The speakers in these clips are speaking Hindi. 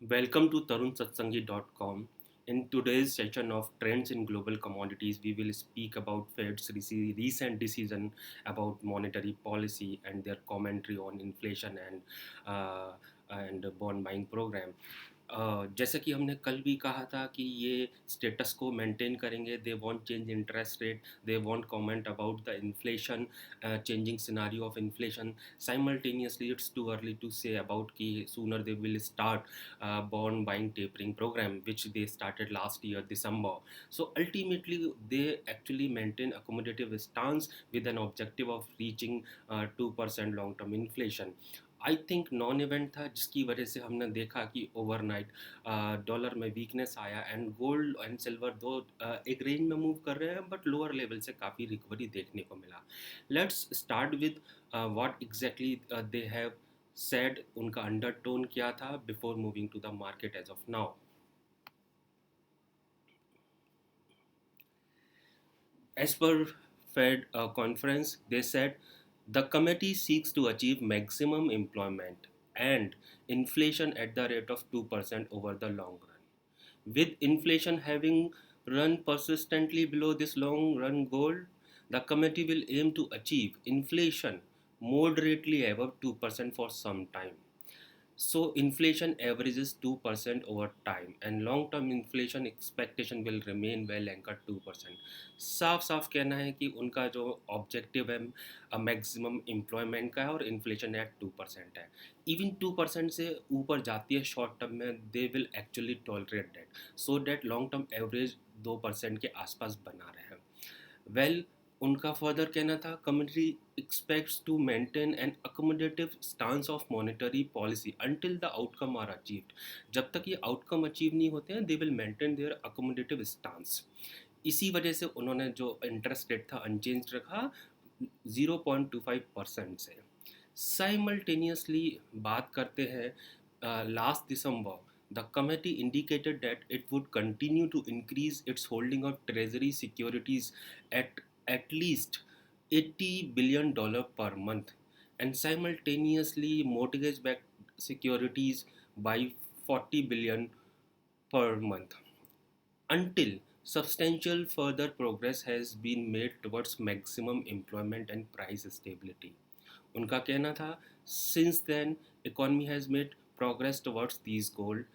Welcome to TarunSatsangi.com. In today's session of Trends in Global Commodities, we will speak about Fed's recent decision about monetary policy and their commentary on inflation uh, and bond buying program. जैसा कि हमने कल भी कहा था कि ये स्टेटस को मेंटेन करेंगे, they want change interest rate, they want comment about the inflation, changing scenario of inflation. Simultaneously, it's too early to say about ki sooner they will start bond buying tapering program, which they started last year December. So ultimately they actually maintain accommodative stance with an objective of reaching 2% long term inflation. I think non event था जिसकी वजह से हमने देखा कि ओवरनाइट डॉलर में वीकनेस आया एंड गोल्ड एंड सिल्वर दो एक रेंज में मूव कर रहे हैं बट लोअर लेवल से काफ़ी रिकवरी देखने को मिला. Let's start with what exactly they have said, उनका अंडरटोन क्या था before moving to the market as of now. As per Fed conference, they said the committee seeks to achieve maximum employment and inflation at the rate of 2% over the long run. With inflation having run persistently below this long run goal, the committee will aim to achieve inflation moderately above 2% for some time. So inflation averages 2% over time and long term inflation expectation will remain well anchored 2%. साफ साफ कहना है कि उनका जो ऑब्जेक्टिव है मैक्सिमम एम्प्लॉयमेंट का है और इन्फ्लेशन एट 2% है. इवन 2% से ऊपर जाती है शॉर्ट टर्म में, they will actually tolerate that so that long term average 2% के आसपास बना रहे हैं. वेल, उनका फर्दर कहना था committee expects to maintain an accommodative stance of monetary policy until the outcome are achieved. जब तक ये आउटकम अचीव नहीं होते हैं they will maintain their accommodative stance. इसी वजह से उन्होंने जो इंटरेस्ट रेट था अनचेंज रखा 0.25% से. साइमल्टेनियसली बात करते हैं last December the committee indicated that it would continue to increase its holding of treasury securities at least $80 billion per month and simultaneously mortgage backed securities by 40 billion per month until substantial further progress has been made towards maximum employment and price stability. उनका कहना था since then economy has made progress towards these goals.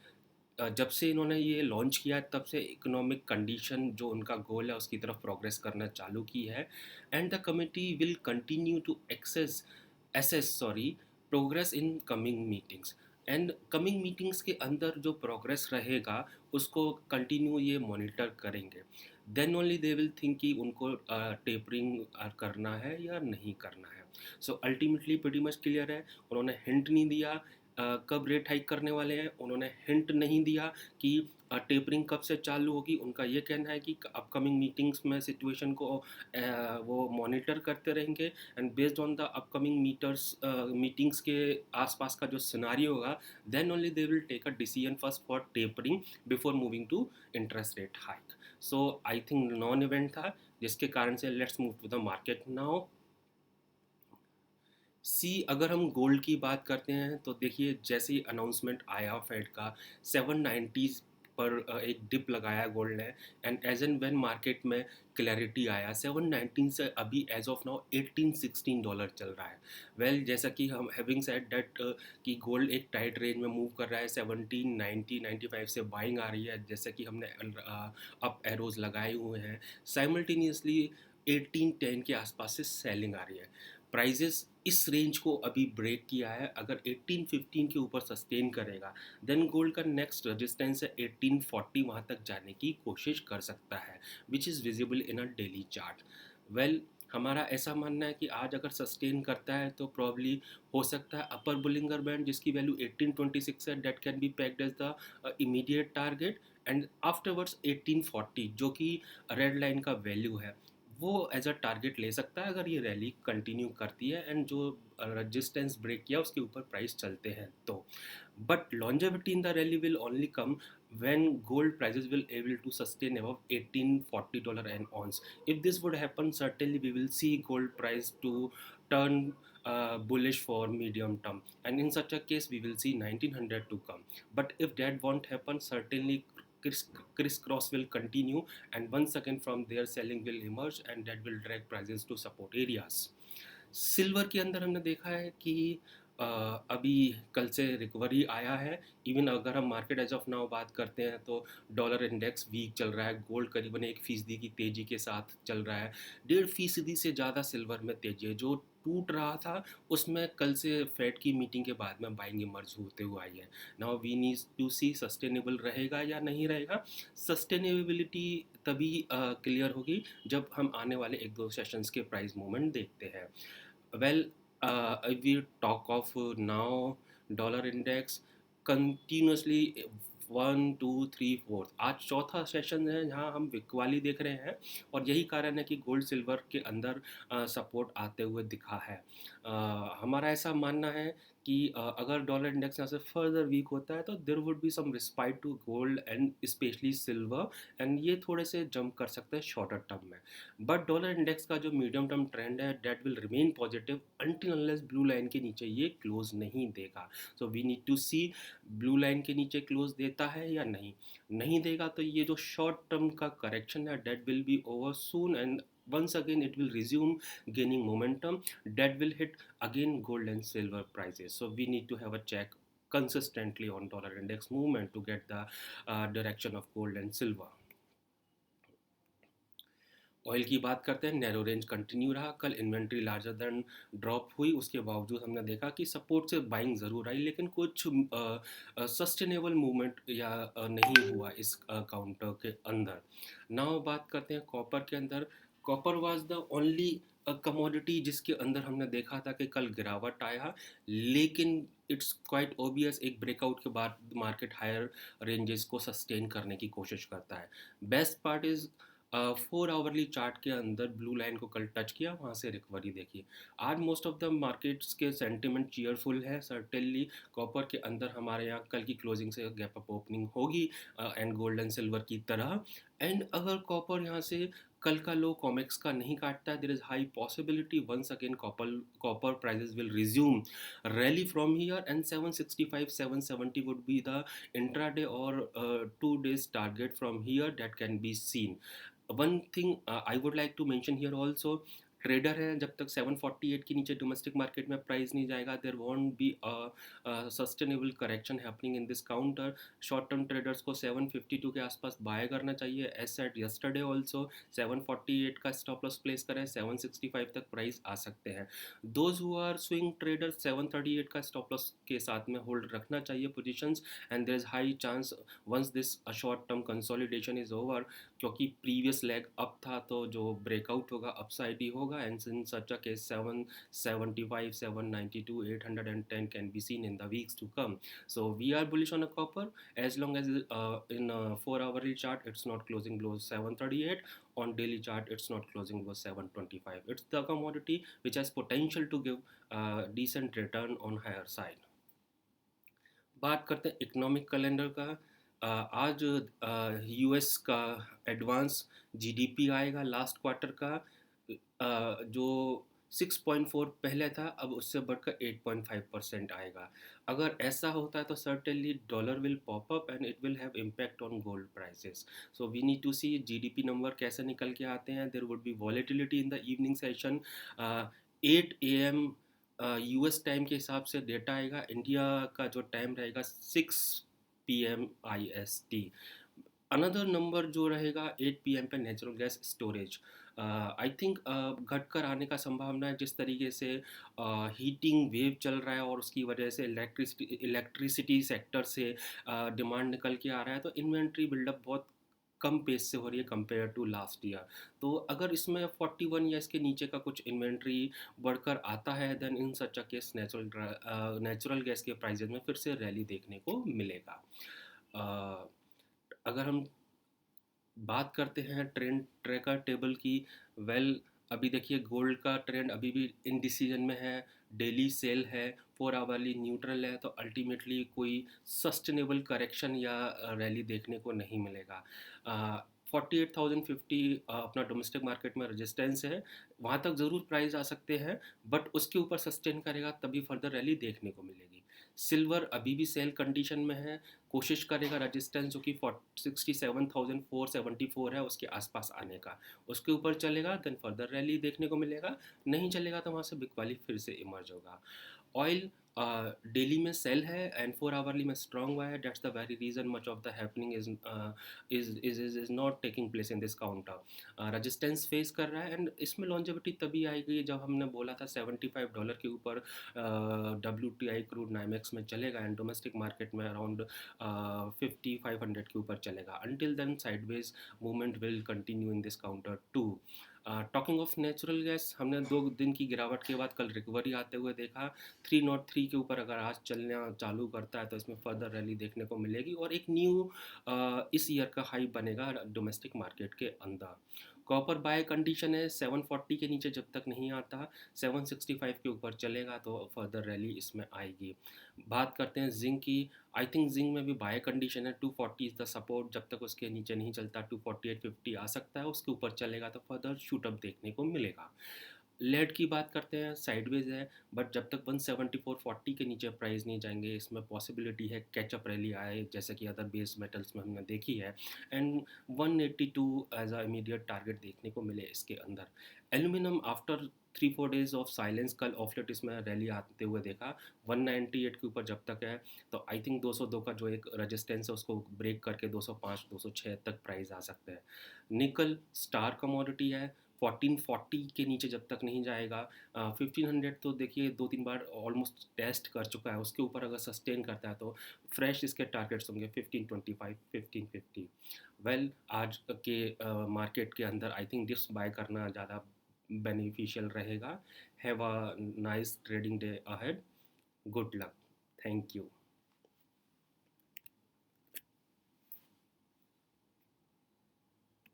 जब से इन्होंने ये लॉन्च किया तब से इकोनॉमिक कंडीशन जो उनका गोल है उसकी तरफ प्रोग्रेस करना चालू की है and the committee will continue to assess progress in coming meetings. And coming meetings के अंदर जो प्रोग्रेस रहेगा उसको कंटिन्यू ये मॉनिटर करेंगे. Then only they will think कि उनको टेपरिंग करना है या नहीं करना है. So ultimately pretty much clear है. उन्होंने हिंट नहीं दिया कब रेट हाइक करने वाले हैं, उन्होंने हिंट नहीं दिया कि टेपरिंग कब से चालू होगी. उनका ये कहना है कि अपकमिंग मीटिंग्स में सिचुएशन को वो मॉनिटर करते रहेंगे and based on the upcoming meetings के आसपास का जो सिनारियो होगा then only they will take a decision first for tapering before moving to interest rate hike. So I think non event था जिसके कारण से let's move to the market now. अगर हम गोल्ड की बात करते हैं तो देखिए जैसे ही अनाउंसमेंट आया फेड का 790 पर एक डिप लगाया गोल्ड ने and as and when market में क्लैरिटी आया 719 से अभी एज ऑफ नाउ $18-16 चल रहा है. जैसा कि हम हैविंग सेड दैट कि गोल्ड एक टाइट रेंज में मूव कर रहा है 1790-95 से बाइंग आ रही है जैसे कि हमने अप एरोज लगाए हुए हैं. साइमल्टेनियसली 1810 के आसपास से सेलिंग आ रही है. प्राइजेस इस रेंज को अभी ब्रेक किया है. अगर 1815 के ऊपर सस्टेन करेगा देन गोल्ड का नेक्स्ट रेजिस्टेंस है 1840, वहाँ तक जाने की कोशिश कर सकता है which is visible in a daily chart. हमारा ऐसा मानना है कि आज अगर सस्टेन करता है तो प्रॉब्ली हो सकता है अपर बुलिंगर बैंड जिसकी वैल्यू 1826 है that can be packed as the immediate target and afterwards 1840 जो कि रेड लाइन का वैल्यू है वो एज अ टारगेट ले सकता है अगर ये रैली कंटिन्यू करती है एंड जो रेजिस्टेंस ब्रेक किया उसके ऊपर प्राइस चलते हैं तो. But longevity in the rally will only come when gold prices will able to sustain above $1840 an ounce. If this would happen, certainly we will see gold price to turn bullish for medium term, and in such a case we will see 1900 to come. But if that won't happen, certainly crisscross will continue, and once again from there selling will emerge, and that will drag prices to support areas. Silver के अंदर हमने देखा है कि अभी कल से रिकवरी आया है। इवन अगर हम मार्केट एज ऑफ नाउ बात करते हैं तो डॉलर इंडेक्स वीक चल रहा है, गोल्ड करीबन 1% की तेज़ी के साथ चल रहा है, 1.5% से ज़्यादा सिल्वर में तेज़ी है। जो टूट रहा था उसमें कल से फेड की मीटिंग के बाद में बाइंग इमर्ज होते हुए आई है। Now we need to see sustainable रहेगा या नहीं रहेगा। सस्टेनेबिलिटी तभी क्लियर होगी जब हम आने वाले 1-2 सेशंस के प्राइस मूवमेंट देखते हैं। Well, if we talk of now dollar index continuously 1 2 3 4 आज चौथा सेशन है जहां हम बिकवाली देख रहे हैं, और यही कारण है कि गोल्ड सिल्वर के अंदर सपोर्ट आते हुए दिखा है। हमारा ऐसा मानना है कि अगर डॉलर इंडेक्स यहाँ से फर्दर वीक होता है तो there would be some respite to gold and specially silver, and ये थोड़े से जंप कर सकते हैं शॉर्टर टर्म में। बट डॉलर इंडेक्स का जो मीडियम टर्म ट्रेंड है that will remain positive until unless blue line के नीचे ये क्लोज नहीं देगा। So we need to see blue line के नीचे क्लोज देता है या नहीं देगा तो ये जो शॉर्ट टर्म का करेक्शन है that will be over soon, and once again it will resume gaining momentum that will hit again gold and silver prices. So we need to have a check consistently on dollar index movement to get the direction of gold and silver. Oil की बात करते हैं, नैरो रेंज कंटिन्यू रहा। कल इन्वेंट्री लार्जर देन ड्रॉप हुई, उसके बावजूद हमने देखा कि सपोर्ट से बाइंग ज़रूर आई, लेकिन कुछ सस्टेनेबल मूवमेंट या नहीं हुआ इस काउंटर के अंदर। नाउ बात करते हैं कॉपर के अंदर। Copper was the only commodity जिसके अंदर हमने देखा था कि कल गिरावट आया, लेकिन इट्स क्वाइट ओबियस एक ब्रेकआउट के बाद मार्केट हायर रेंजेस को सस्टेन करने की कोशिश करता है। Best part is 4 hourly chart के अंदर ब्लू लाइन को कल टच किया, वहाँ से रिकवरी देखी। आज मोस्ट ऑफ द मार्केट्स के सेंटिमेंट चीयरफुल है। सर्टेनली कॉपर के अंदर हमारे यहाँ कल की क्लोजिंग से गैप अप ओपनिंग होगी एंड गोल्ड एंड सिल्वर की तरह। एंड अगर कॉपर यहाँ से कल का लो कॉमेक्स का नहीं काटता है, there is high possibility once again copper prices will resume rally from here, and 765 770 would be the intraday और 2 days target from here that can be seen. One thing I would like to mention here also, trader है जब तक 748 के नीचे डोमेस्टिक मार्केट में प्राइस नहीं जाएगा there won't be sustainable correction happening in this counter. Short term traders को 752 के आसपास बाय करना चाहिए। एज सेड यस्टरडे ऑल्सो 748 का स्टॉप लॉस प्लेस करें, 765 तक प्राइस आ सकते हैं। Those who are swing traders 738 का स्टॉप लॉस के साथ में होल्ड रखना चाहिए positions, and there is high chance once this short term consolidation is over, क्योंकि प्रीवियस लेग अप था तो जो ब्रेकआउट होगा अपसाइड ही होगा, and in such a case 775 792 810 can be seen in the weeks to come. So we are bullish on a copper as long as in a 4 hourly chart it's not closing below 738, on daily chart it's not closing below 725. It's the commodity which has potential to give decent return on higher side. बात करते हैं इकोनॉमिक कैलेंडर का। आज यूएस का एडवांस जीडीपी आएगा लास्ट क्वार्टर का, जो 6.4 पहले था अब उससे बढ़कर 8.5% आएगा। अगर ऐसा होता है तो certainly dollar will pop up and it will have impact on gold prices. So we need to see GDP number कैसे निकल के आते हैं। There would be volatility in the evening session. 8 AM US time के हिसाब से डेटा आएगा। इंडिया का जो टाइम रहेगा 6 PM IST। अनदर नंबर जो रहेगा 8 PM पे natural gas storage I think घटकर आने का संभावना है। जिस तरीके से हीटिंग वेव चल रहा है और उसकी वजह से इलेक्ट्रिसिटी सेक्टर से डिमांड निकल के आ रहा है, तो इन्वेंट्री बिल्डअप बहुत कम पेस से हो रही है कंपेयर टू लास्ट ईयर। तो अगर इसमें 41 या इसके नीचे का कुछ इन्वेंट्री बढ़कर आता है then in such a case natural gas के प्राइजेज में फिर से रैली देखने को मिलेगा। अगर हम बात करते हैं ट्रेंड ट्रैकर टेबल की, अभी देखिए गोल्ड का ट्रेंड अभी भी इनडिसीजन में है, डेली सेल है, 4 आवरली न्यूट्रल है, तो अल्टीमेटली कोई सस्टेनेबल करेक्शन या रैली देखने को नहीं मिलेगा। 48,050 अपना डोमेस्टिक मार्केट में रेजिस्टेंस है, वहाँ तक ज़रूर प्राइस आ सकते हैं, बट उसके ऊपर सस्टेन करेगा तभी फर्दर रैली देखने को मिलेगी। सिल्वर अभी भी सेल कंडीशन में है, कोशिश करेगा रेजिस्टेंस जो कि 67,474 है उसके आसपास आने का, उसके ऊपर चलेगा देन फर्दर रैली देखने को मिलेगा, नहीं चलेगा तो वहाँ से बिग वाली फिर से इमर्ज होगा। ऑयल डेली में सेल है एंड 4 आवरली में स्ट्रॉन्ग हुआ है, that's the very reason much of the happening is not taking place in this counter. Resistance face कर रहा है एंड इसमें लॉन्जेविटी तभी आएगी जब हमने बोला था $75 के ऊपर WTI क्रूड नाइमेक्स में चलेगा एंड डोमेस्टिक मार्केट में अराउंड 5500 के ऊपर चलेगा। Until then sideways movement will continue in this counter too. Talking of natural gas, हमने 2 दिन की गिरावट के बाद कल रिकवरी आते हुए देखा। 303 के ऊपर अगर आज चलना चालू करता है तो इसमें फर्दर रैली देखने को मिलेगी और एक न्यू इस ईयर का हाई बनेगा डोमेस्टिक मार्केट के अंदर। कॉपर बाय कंडीशन है, 740 के नीचे जब तक नहीं आता, 765 के ऊपर चलेगा तो फर्दर रैली इसमें आएगी। बात करते हैं जिंक की, आई थिंक जिंक में भी बाय कंडीशन है, 240 इज द सपोर्ट, जब तक उसके नीचे नहीं चलता 248.50 आ सकता है, उसके ऊपर चलेगा तो फर्दर शूटअप देखने को मिलेगा। लेड की बात करते हैं, साइडवेज है, बट जब तक 174.40 के नीचे प्राइस नहीं जाएंगे इसमें पॉसिबिलिटी है कैचअप रैली आए जैसे कि अदर बेस मेटल्स में हमने देखी है and 182 as a immediate target देखने को मिले इसके अंदर। Aluminium after 3-4 days of silence कल ऑफलेट इसमें रैली आते हुए देखा, 198 के ऊपर जब तक है तो आई थिंक 202 का जो एक रेजिस्टेंस है उसको ब्रेक करके 205 206 तक प्राइस आ सकते हैं। निकल स्टार कमोडिटी है, 1440 के नीचे जब तक नहीं जाएगा, 1500 तो देखिए 2-3 बार ऑलमोस्ट टेस्ट कर चुका है, उसके ऊपर अगर सस्टेन करता है तो फ्रेश इसके टारगेट्स होंगे 1525 1550। वेल आज के मार्केट के अंदर आई थिंक डिप्स बाय करना ज़्यादा बेनिफिशियल रहेगा। Have a nice trading day ahead, good luck, thank you.